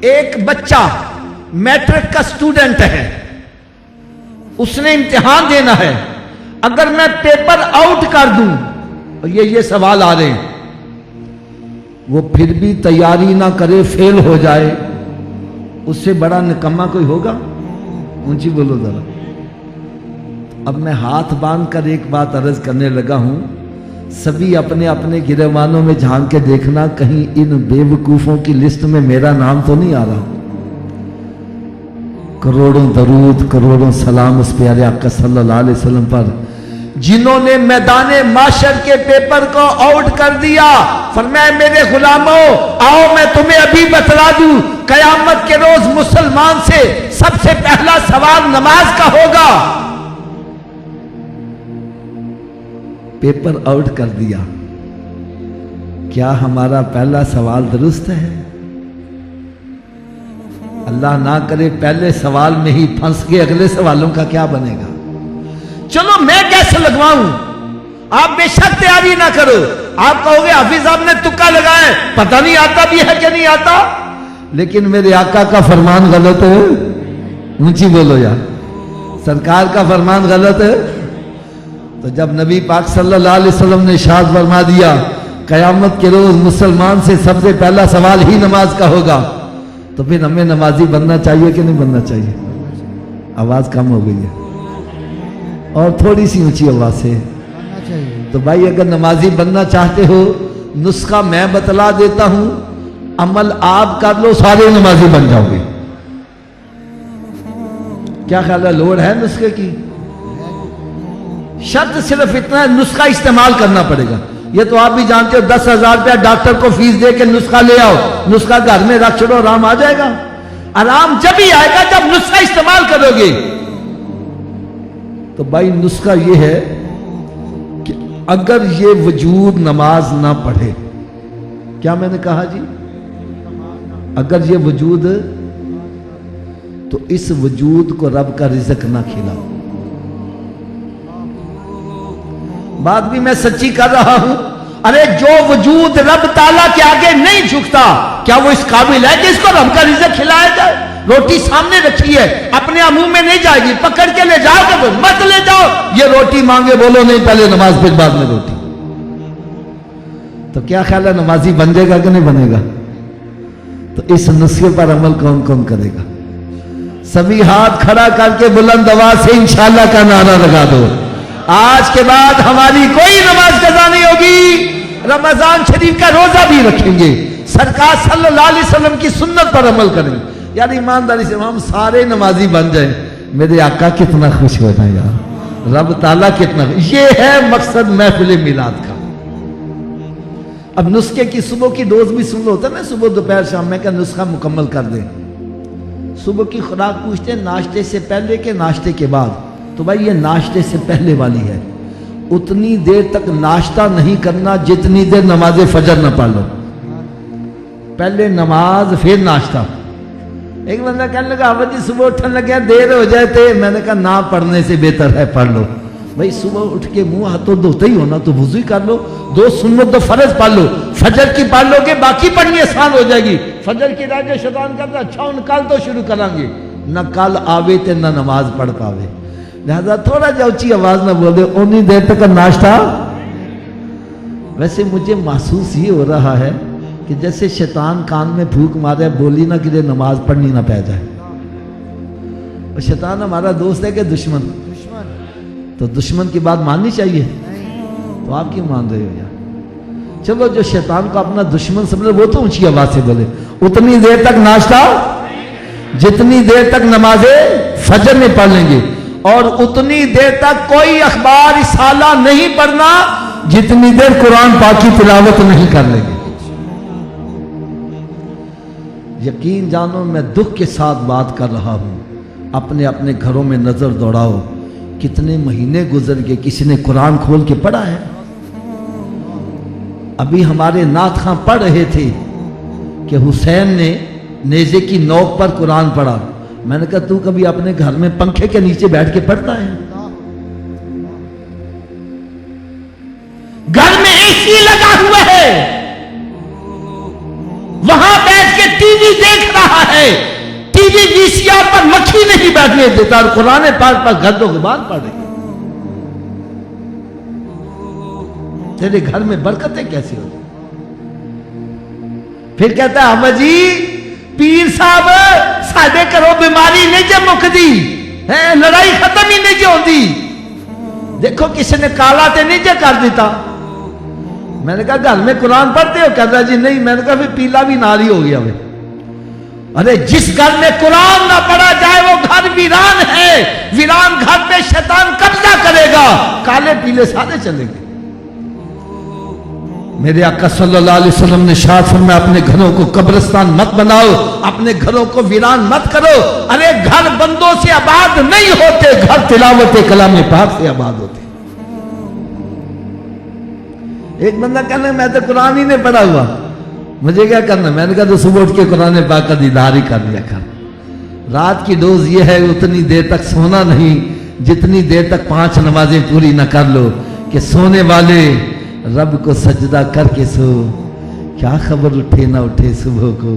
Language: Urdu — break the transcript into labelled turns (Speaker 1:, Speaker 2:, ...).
Speaker 1: ایک بچہ میٹرک کا سٹوڈنٹ ہے، اس نے امتحان دینا ہے، اگر میں پیپر آؤٹ کر دوں، یہ سوال آ رہے ہیں، وہ پھر بھی تیاری نہ کرے، فیل ہو جائے، اس سے بڑا نکما کوئی ہوگا؟ اونچی بولو ذرا۔ اب میں ہاتھ باندھ کر ایک بات عرض کرنے لگا ہوں، سبھی اپنے اپنے گریبانوں میں جھانک کے دیکھنا، کہیں ان بے وقوفوں کی لسٹ میں میرا نام تو نہیں آ رہا۔ کروڑوں درود، کروڑوں سلام اس پیارے آقا صلی اللہ علیہ وسلم پر، جنہوں نے میدان معاشر کے پیپر کو آؤٹ کر دیا۔ فرمایا میرے غلاموں، آؤ میں تمہیں ابھی بتلا دوں، قیامت کے روز مسلمان سے سب سے پہلا سوال نماز کا ہوگا۔ پیپر آؤٹ کر دیا، کیا ہمارا پہلا سوال درست ہے؟ اللہ نہ کرے پہلے سوال میں ہی پھنس گئے، اگلے سوالوں کا کیا بنے گا؟ چلو میں کیسے لگواؤں؟ آپ بے شک تیاری نہ کرو، آپ کہو گے حافظ صاحب نے تکا لگایا، پتہ نہیں آتا بھی ہے کہ نہیں آتا، لیکن میرے آقا کا فرمان غلط ہے، اونچی بولو یار، سرکار کا فرمان غلط ہے۔ تو جب نبی پاک صلی اللہ علیہ وسلم نے ارشاد فرما دیا قیامت کے روز مسلمان سے سب سے پہلا سوال ہی نماز کا ہوگا، تو پھر ہمیں نمازی بننا چاہیے کہ نہیں بننا چاہیے؟ آواز کم ہو گئی ہے اور تھوڑی سی اونچی آواز سے۔ تو بھائی اگر نمازی بننا چاہتے ہو، نسخہ میں بتلا دیتا ہوں، عمل آپ کر لو، سارے نمازی بن جاؤ گے۔ کیا خیال ہے، لوڑ ہے نسخے کی؟ شرط صرف اتنا ہے، نسخہ استعمال کرنا پڑے گا۔ یہ تو آپ بھی جانتے ہو، 10,000 روپیہ ڈاکٹر کو فیس دے کے نسخہ لے آؤ، نسخہ گھر میں رکھ چھوڑو، آرام آ جائے گا؟ آرام جب ہی آئے گا جب نسخہ استعمال کرو گے۔ تو بھائی نسخہ یہ ہے کہ اگر یہ وجود نماز نہ پڑھے، کیا میں نے کہا جی؟ اگر یہ وجود، تو اس وجود کو رب کا رزق نہ کھلاؤ۔ بات بھی میں سچی کر رہا ہوں۔ ارے جو وجود رب تعالیٰ کے آگے نہیں جھکتا، کیا وہ اس قابل ہے کہ اس کو رب کا رزق کھلایا جائے؟ روٹی سامنے رکھی ہے، اپنے منہ میں نہیں جائے گی، پکڑ کے لے جاؤ گے، مت لے جاؤ، یہ روٹی مانگے، بولو نہیں پہلے نماز پھر بعد میں روٹی۔ تو کیا خیال ہے نمازی بن جائے گا کہ نہیں بنے گا؟ تو اس نسخے پر عمل کون کون کرے گا؟ سبھی ہاتھ کھڑا کر کے بلند آواز سے انشاءاللہ کا نعرہ لگا دو۔ آج کے بعد ہماری کوئی نماز قضا نہیں ہوگی، رمضان شریف کا روزہ بھی رکھیں گے، سرکار صلی اللہ علیہ وسلم کی سنت پر عمل کریں گے۔ یار ایمانداری سے ہم سارے نمازی بن جائیں، میرے آقا کتنا خوش ہو جائے یار، رب تعالیٰ کتنا خوش۔ یہ ہے مقصد محفل میلاد کا۔ اب نسخے کی صبح کی ڈوز بھی سن لو، ہوتا ہے نا، صبح دوپہر شام، میں کہ نسخہ مکمل کر دیں۔ صبح کی خوراک پوچھتے ہیں ناشتے سے پہلے کہ ناشتے کے بعد؟ تو بھائی یہ ناشتے سے پہلے والی ہے، اتنی دیر تک ناشتہ نہیں کرنا جتنی دیر نماز فجر نہ پڑھ لو۔ پہلے نماز پھر ناشتہ۔ ایک بندہ کہنے لگا آبا جی صبح اٹھنے لگے دیر ہو جائے تھے، میں نے کہا نہ پڑھنے سے بہتر ہے پڑھ لو۔ بھائی صبح اٹھ کے منہ ہاتھ تو دھوتے ہی ہونا، تو وضو ہی کر لو، 2 سنت تو فرض پڑھ لو، فجر کی پڑھ لو گے باقی پڑھنی آسان ہو جائے گی۔ فجر کی راجہ شیطان کرتا اچھا ان کل تو شروع کریں گے، نہ کل آوے تے نہ نماز پڑھ پاوے، لہذا تھوڑا جا اونچی آواز نہ بول دے، اتنی دیر تک ناشتہ۔ ویسے مجھے محسوس یہ ہو رہا ہے کہ جیسے شیطان کان میں پھونک مارے، بولی نہ گرے، نماز پڑھنی نہ پہ جائے۔ اور شیطان ہمارا دوست ہے کہ دشمن؟ تو دشمن کی بات ماننی چاہیے، تو آپ کیوں مان رہے ہو یار؟ چلو جو شیطان کو اپنا دشمن سمجھے وہ تو اونچی آواز سے بولے، اتنی دیر تک ناشتہ جتنی دیر تک نماز فجر میں پڑھ لیں گے، اور اتنی دیر تک کوئی اخبار رسالہ نہیں پڑھنا جتنی دیر قرآن پاک کی تلاوت نہیں کر لیں گے۔ یقین جانو میں دکھ کے ساتھ بات کر رہا ہوں، اپنے اپنے گھروں میں نظر دوڑاؤ، کتنے مہینے گزر گئے، کسی نے قرآن کھول کے پڑھا ہے؟ ابھی ہمارے نعت خواں پڑھ رہے تھے کہ حسین نے نیزے کی نوک پر قرآن پڑھا۔ میں نے کہا تو کبھی اپنے گھر میں پنکھے کے نیچے بیٹھ کے پڑھتا ہے؟ گھر میں اے سی لگا ہوا ہے، وہاں بیٹھ کے ٹی وی دیکھ رہا ہے, ٹی وی VCR پر مکھی نہیں بیٹھنے دیتا, اور قرآن پاک پر گرد و غبار پڑ رہی. تیرے گھر میں برکتیں کیسی ہوتی؟ پھر کہتا ہے احمد جی پیر صاحب ساڈے گھروں بیماری نہیں جے مکدی ہے, لڑائی ختم ہی نہیں جے ہوندی. دیکھو کسی نے کالا تے نہیں جے کر دیتا. میں نے کہا گھر میں قرآن پڑھتے ہو؟ کہتا جی نہیں. میں نے کہا پھر پیلا بھی نال ہی ہو گیا. ارے جس گھر میں قرآن نہ پڑھا جائے وہ گھر ویران ہے. ویران گھر پہ شیطان قبضہ کرے گا, کالے پیلے سارے چلیں گے. میرے آقا صلی اللہ علیہ وسلم نے ارشاد فرمایا اپنے گھروں کو قبرستان مت بناؤ, اپنے گھروں کو ویران مت کرو. ارے گھر بندوں سے آباد نہیں ہوتے, گھر تلاوت کلام پاک سے آباد ہوتے. ایک بندہ کہنا میں تو قرآن ہی نہیں پڑھا ہوا, مجھے کیا کرنا؟ میں نے کہا تو صبح اٹھ کے قرآن پاک کا دیدار ہی کر لیا کر. رات کی ڈوز یہ ہے اتنی دیر تک سونا نہیں جتنی دیر تک 5 نمازیں پوری نہ کر لو. کہ سونے والے رب کو سجدہ کر کے سو, کیا خبر اٹھے نہ اٹھے صبح کو.